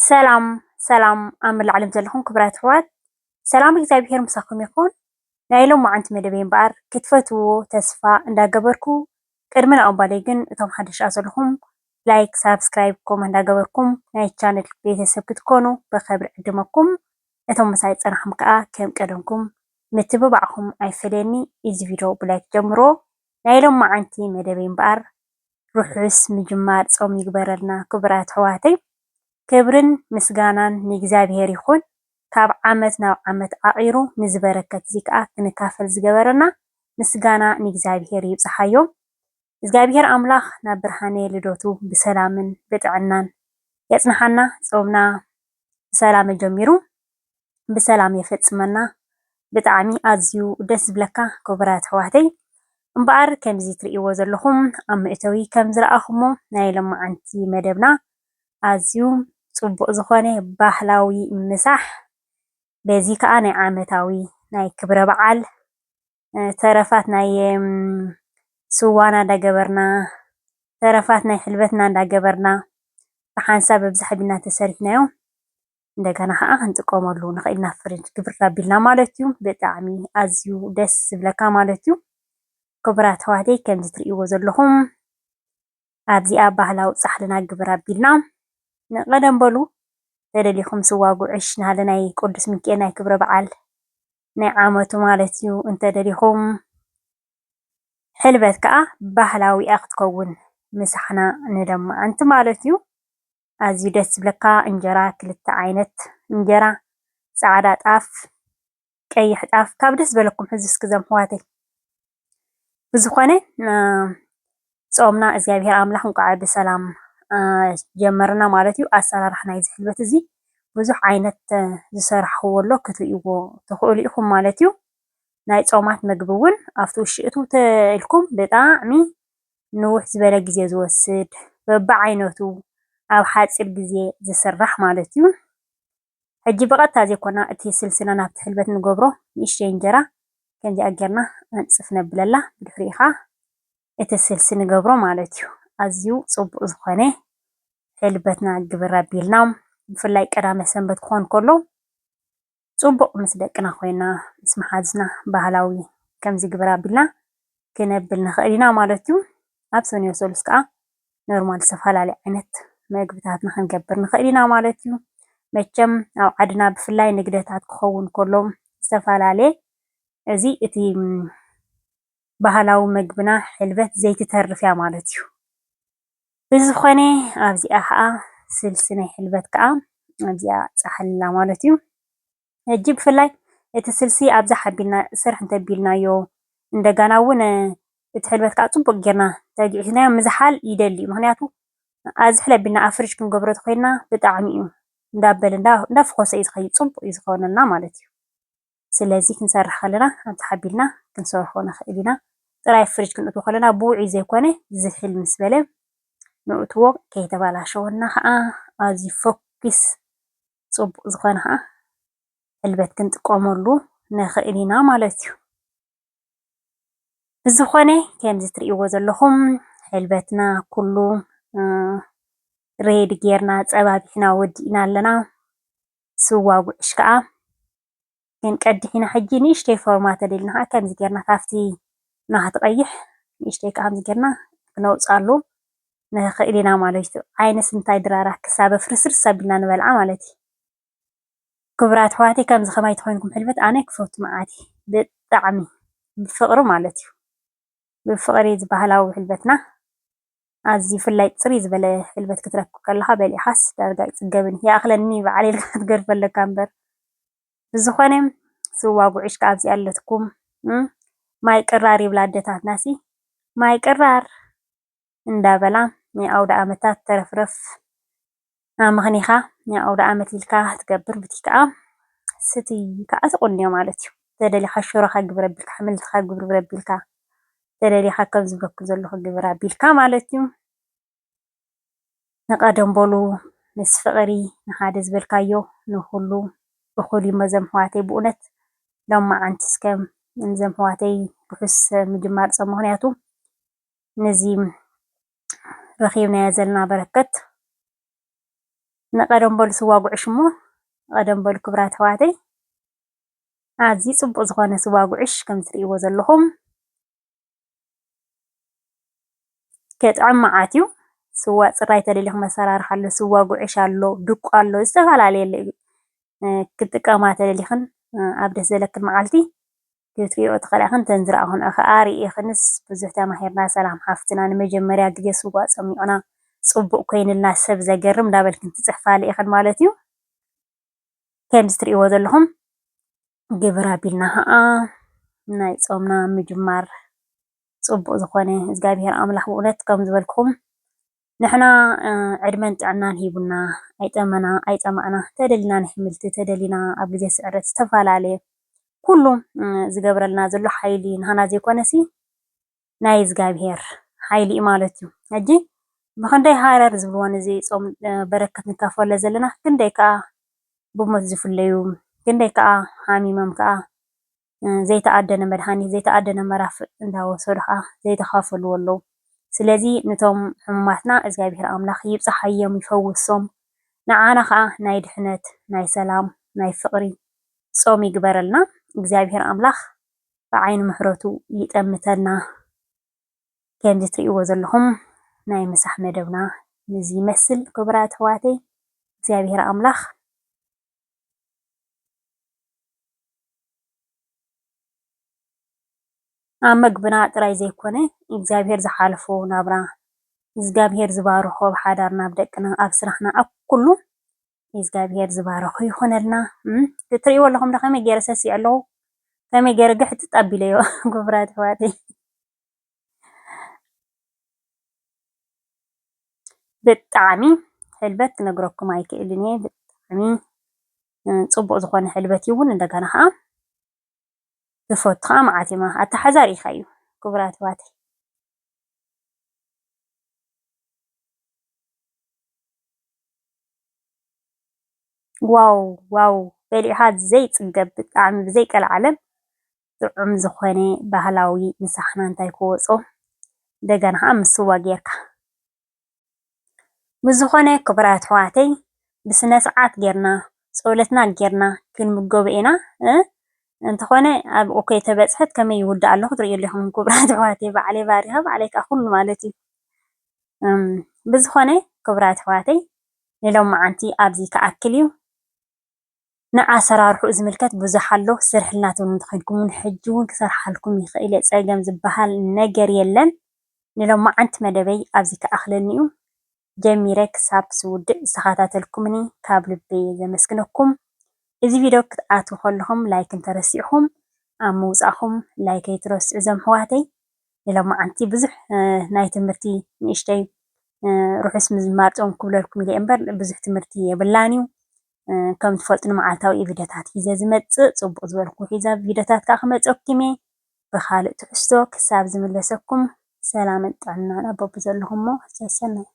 ሰላም ሰላም ኣብ መላዕለም ዘለኹም ክብራት ኣሕዋት ሰላም እግዚኣብሔር ምሳኩም ይኹን። ናይ ሎማዓንቲ መደበይ እምበኣር ክትፈትዎ ተስፋ እንዳገበርኩ ቅድሚ ንኣባለይ ግን እቶም ሓደሻ ዘለኹም ላይክ ሳብስክራይብ ኮመንት እንዳገበርኩም ናይ ቻነል ቤተሰብ ክትኮኑ ብክብሪ ዕድመኩም። እቶም መሳይ ፀናሕኩም ከዓ ከም ቀደምኩም ምትብባዕኩም ኣይፈለየኒ። እዚ ቪድዮ ብላይክ ጀምሮ። ናይ ሎማዓንቲ መደበይ እምበኣር ርሑስ ምጅማር ፆም ይግበረልና ክቡራት ኣሕዋተይ። ክብርን ምስጋናን ንእግዚኣብሔር ይኹን። ካብ ዓመት ናብ ዓመት ኣቂሩ ንዝበረከት እዚ ከዓ ክንካፈል ዝገበረና ምስጋና ንእግዚኣብሔር ይብፅሓዮ። እግዚኣብሔር ኣምላኽ ናብ ብርሃነ ልደቱ ብሰላምን ብጥዕናን የፅንሓና። ፆምና ብሰላም ጀሚሩ ብሰላም የፈፅመና። ብጣዕሚ ኣዝዩ ደስ ዝብለካ ክቡራት ኣሕዋተይ። እምበኣር ከምዚ እትርእይዎ ዘለኹም ኣብ መእተዊ ከም ዝረኣኹሞ ናይ ሎማዓንቲ መደብና ኣዝዩ ፅቡቅ ዝኾነ ባህላዊ ምሳሕ በዚ ከዓ ናይ ዓመታዊ ናይ ክብረ በዓል ተረፋት ናይ ስዋና እንዳገበርና ተረፋት ናይ ሕልበትና እንዳገበርና ብሓንሳብ ኣብዝሓ ኣቢልና ተሰሪሕናዮ እንደገና ከዓ ክንጥቀመሉ ንኽእል ኢና ፍርጅ ግብር ኣቢልና ማለት እዩ። ብጣዕሚ ኣዝዩ ደስ ዝብለካ ማለት እዩ። ክቡራት ኣሕዋተይ ከምዚ እትርእይዎ ዘለኹም ኣብዚኣ ባህላዊ ፃሕልና ግብር ኣቢልና ንቀደም በሉ ተደሊኹም ስዋ ጉዕሽ ናሃለ ናይ ቅዱስ ሚካኤል ናይ ክብረ በዓል ናይ ዓመቱ ማለት እዩ እንተደሊኹም ሕልበት ከዓ ባህላዊኣ ክትከውን ምሳሕና ንሎማዓንቲ ማለት እዩ። ኣዝዩ ደስ ዝብለካ እንጀራ ክልተ ዓይነት እንጀራ ፃዕዳ ጣፍ ቀይሕ ጣፍ ካብ ደስ ዝበለኩም ሕዙ እስኪ እዞም ኣሕዋተይ ብዝኾነ ፆምና እግዚኣብሔር ኣምላኽ እንኳዕ ብሰላም ጀመርና ማለት እዩ። ኣሰራርሓ ናይዚ ሕልበት እዚ ብዙሕ ዓይነት ዝሰራሕክዎ ኣሎ ክትርእይዎ ትኽእሉ ኢኹም ማለት እዩ። ናይ ፆማት ምግቢ እውን ኣብቲ ውሽጢ እትው ተኢልኩም ብጣዕሚ ንውሕ ዝበለ ግዜ ዝወስድ በቢዓይነቱ ኣብ ሓፂር ግዜ ዝስራሕ ማለት እዩ። ሕጂ ብቐጥታ ዘይኮና እቲ ስልስና ናብቲ ሕልበት ንገብሮ ንእሽተይ እንጀራ ከምዚኣ ጌርና ኣንፅፍ ነብለላ ብድሕሪኡ ከዓ እቲ ስልሲ ንገብሮ ማለት እዩ። ኣዝዩ ፅቡቅ ዝኾነ ሕልበትና ግብር ኣቢልና ብፍላይ ቀዳመ ሰንበት ክኾን ከሎ ፅቡቅ ምስ ደቅና ኮይና ምስ መሓዝና ባህላዊ ከምዚ ግብር ኣቢልና ክነብል ንኽእል ኢና ማለት እዩ። ኣብ ሰንዮ ሰሉስ ከዓ ኖርማል ዝተፈላለዩ ዓይነት ምግብታትና ክንገብር ንኽእል ኢና ማለት እዩ። መቸም ኣብ ዓድና ብፍላይ ንግደታት ክኸውን ከሎ ዝተፈላለየ እዚ እቲ ባህላዊ ምግብና ሕልበት ዘይትተርፍ እያ ማለት እዩ። ብዝኾነ ኣብዚኣ ከዓ ስልሲ ናይ ሕልበት ከዓ ኣብዚኣ ፃሕልና ማለት እዩ። ሕጂ ብፍላይ እቲ ስልሲ ኣብዝሓ ኣቢልና ስርሕ እንተቢልናዮ እንደገና እውን እቲ ሕልበት ከዓ ፅቡቅ ጌርና ተጊዕዝናዮ ምዝሓል ይደሊ እዩ። ምክንያቱ ኣዝሕል ኣቢልና ኣብ ፍርጅ ክንገብሮ ተኮይንና ብጣዕሚ እዩ እንዳበለ እንዳፈኮሰ እዩ ዝኸይድ ፅቡቅ እዩ ዝኸውነልና ማለት እዩ። ስለዚ ክንሰርሕ ከለና ኣብዝሓ ኣቢልና ክንሰርሖ ንኽእል ኢና። ጥራይ ፍርጅ ክንእትዎ ከለና ብውዑይ ዘይኮነ ዝሕል ምስ በለ ንእትዎ ከይተባላሸወና ከዓ ኣዝዩ ፎኪስ ፅቡቅ ዝኾነ ከዓ ሕልበት ክንጥቀመሉ ንኽእል ኢና ማለት እዩ። ብዝኾነ ከምዚ እትርእይዎ ዘለኹም ሕልበትና ኩሉ ሬዲ ጌርና ፀባቢሕና ወዲእና ኣለና። ስዋ ጉዕሽ ከዓ ክንቀድሕ ኢና። ሕጂ ንእሽተይ ፎርማ ተደሊና ከዓ ከምዚ ጌርና ካብቲ ናኽትቀይሕ ንእሽተይ ከዓ ከምዚ ጌርና ክነውፃሉ ንኽእል ኢና ማለት እዩ። ዓይነ ስንታይ ድራራ ክሳበ ፍርስርስ ኣቢልና ንበልዓ ማለት እዩ። ክቡራት ኣሕዋተይ ከምዚ ከማይ ተኮይንኩም ሕልበት ኣነ ክፈቱ መዓት ብጣዕሚ ብፍቅሪ ማለት እዩ። ብፍቅሪ እዚ ባህላዊ ሕልበትና ኣዝዩ ብፍላይ ፅርይ ዝበለ ሕልበት ክትረክብ ከለካ በሊዕካስ ዳርጋ ኣይፅገብን ይኣክለኒ ባዕለ ኢልካ ክትገርፎ ኣለካ እምበር ብዝኾነ ስዋ ጉዕሽ ከዓ ኣብዚኣ ኣለትኩም ማይ ቅራር ይብላ ኣዴታትናሲ ማይ ቅራር እንዳበላ ናይ ኣውደ ዓመታት ተረፍረፍ ኣምኽኒኻ ናይ ኣውደ ዓመት ኢልካ ትገብር በቲ ከዓ ስትይ ከዓ ትቁንዮ ማለት እዩ። ተደሊኻ ሽሮኻ ግብር ኣቢልካ ሓምልትኻ ግብር ኣቢልካ ተደሊኻ ከም ዝብለኩም ዘለኹ ግብር ኣቢልካ ማለት እዩ። ንቀደም በሉ ምስ ፍቅሪ ንሓደ ዝበልካዮ ንኩሉ እኹል እዩ እዞም ኣሕዋተይ ብእውነት ሎማዓንቲ እስከ እዞም ኣሕዋተይ ርሑስ ምጅማር ፆም ምክንያቱ ነዚ ረኺብናዮ ዘለና በረከት ንቀደም በሉ ስዋ ጉዕሽ እሞ ቀደም በሉ ክብራት ኣሕዋተይ ኣዝዩ ፅቡቅ ዝኾነ ስዋ ጉዕሽ ከም እትሪእዎ ዘለኹም ከጥዕም መዓት እዩ። ስዋ ፅራይ ተደሊኹም ኣሰራርሓ ኣሎ፣ ስዋ ጉዕሽ ኣሎ፣ ድቁ ኣሎ፣ ዝተፈላለየ ኣሎ ክትጥቀማ ተደሊኽን ኣብ ደስ ዘለክን መዓልቲ ክትሪኦ ትኽእላ ኢኽን ተን ዝረኣኹንኦ ከዓ ርኢኽንስ ብዙሕ ተማሂርና ሰላም ሓፍትና ንመጀመርያ ግዜ ስዋ ፀሚቑና ፅቡቅ ኮይኑልና ሰብ ዘገርም እንዳበልክን ትፅሕፋለ ኢኽን ማለት እዩ። ከምዚ ትሪእዎ ዘለኹም ግብር ኣቢልና ከዓ ናይ ፆምና ምጅማር ፅቡቅ ዝኾነ እግዚኣብሄር ኣምላኽ ብእውነት ከም ዝበልክኹም ንሕና ዕድመን ጥዕናን ሂቡና ኣይጠመና ኣይፀማእና ተደሊና ንሕምልቲ ተደሊና ኣብ ግዜ ስዕረት ዝተፈላለየ ኩሉ ዝገብረልና ዘሎ ሓይሊ ንሃና ዘይኮነሲ ናይ እግዚኣብሄር ሓይሊ እዩ ማለት እዩ። ሕጂ ብክንደይ ሃረር ዝብልዎ ነዚ ፆም በረከት ንካፈሎ ዘለና ክንደይ ከዓ ብሞት ዝፍለዩ ክንደይ ከዓ ሃሚሞም ከዓ ዘይተኣደነ መድሃኒት ዘይተኣደነ መራፍእ እንዳወሰዱ ከዓ ዘይተኻፈልዎ ኣለዉ። ስለዚ ነቶም ሕሙማትና እግዚኣብሄር ኣምላኽ ይብፅሓዮም ይፈውሶም፣ ንዓና ከዓ ናይ ድሕነት ናይ ሰላም ናይ ፍቕሪ ፆም ይግበረልና። እግዚኣብሄር ኣምላኽ ብዓይኒ ምሕረቱ ይጠምተና። ከምዚ ትሪእዎ ዘለኹም ናይ ምሳሕ መደብና ነዚ ይመስል። ክቡራት ኣሕዋተይ እግዚኣብሄር ኣምላኽ ኣብ መግብና ጥራይ ዘይኮነ እግዚኣብሄር ዝሓለፎ ናብራ እግዚኣብሄር ዝባርኾ ብሓዳርና ብደቅና ኣብ ስራሕና ኣብ ኩሉ እግዚኣብሄር ዝባረኾ ይኾነልና። እትሪእዎ ኣለኹም ዶ ከመይ ገይረ ሰሲዐ ኣለኹ ከመይ ገይረ ግሕጥጥ ኣቢለዮ ክቡራት ኣሕዋተይ ብጣዕሚ ሕልበት ክነግረኩም ኣይክእልን እየ። ብጣዕሚ ፅቡቅ ዝኾነ ሕልበት እዩ እውን እንደገና ከዓ ትፈቱ ከዓ መዓት እማ ኣተሓዛ ሪኢኻ እዩ ክቡራት ኣሕዋተይ። ዋው ዋው በሊዕኻ ዘይፅገብ ብጣዕሚ ብዘይቀልዓለም ጥዑም ዝኾነ ባህላዊ ምሳሕና እንታይ ክወፆ እንደገና ከዓ ምስ ስዋ ጌርካ ብዝኾነ ክቡራት ኣሕዋተይ ብስነ ስርዓት ጌርና ፀብለትና ጌርና ክንምገቦ ኢና እንተኾነ ኣብ ከይተበፅሐት ከመይ ይውዳእ ኣለኹ ትሪእዩ ኣለኹም ክቡራት ኣሕዋተይ። ባዕለይ ባሪኻ ባዕለይ ከዓ ኩሉ ማለት እዩ። ብዝኾነ ክቡራት ኣሕዋተይ ንሎም መዓንቲ ኣብዚ ክኣክል እዩ። ንኣሰራርሑኡ ዝምልከት ብዙሕ ኣሎ ክሰርሐልናቶም እንተኮይንኩም ሕጂ እውን ክሰርሓልኩም ይኽእል እየ። ፀገም ዝበሃል ነገር የለን። ንሎም መዓንቲ መደበይ ኣብዚ ክኣኽለኒ እዩ። ጀሚረ ክሳብ ዝውድእ ዝተኸታተልኩምኒ ካብ ልበይ ዘመስግነኩም። እዚ ቪድዮ ክትኣትዉ ከለኹም ላይክ እንተረሲዕኹም ኣብ ምውፃእኹም ላይክ ኣይትረስዑ እዞም ኣሕዋተይ። ንሎም መዓንቲ ብዙሕ ናይ ትምህርቲ ንእሽተይ ርሑስ ምዝማር ፆም ክብለልኩም ኢለ እምበር ብዙሕ ትምህርቲ የብላን እዩ። ከም ትፈልጡ ንመዓልታዊ ቪድዮታት ሒዘ ዝመፅእ ፅቡቅ ዝበልኩ ሒዛ ቪድዮታት ከዓ ክመፀኩም እየ። ብካልእ ትሕዝቶ ክሳብ ዝምለሰኩም ሰላምን ጥዕናን ኣበቢ ዘለኹም ሞ ሰናይ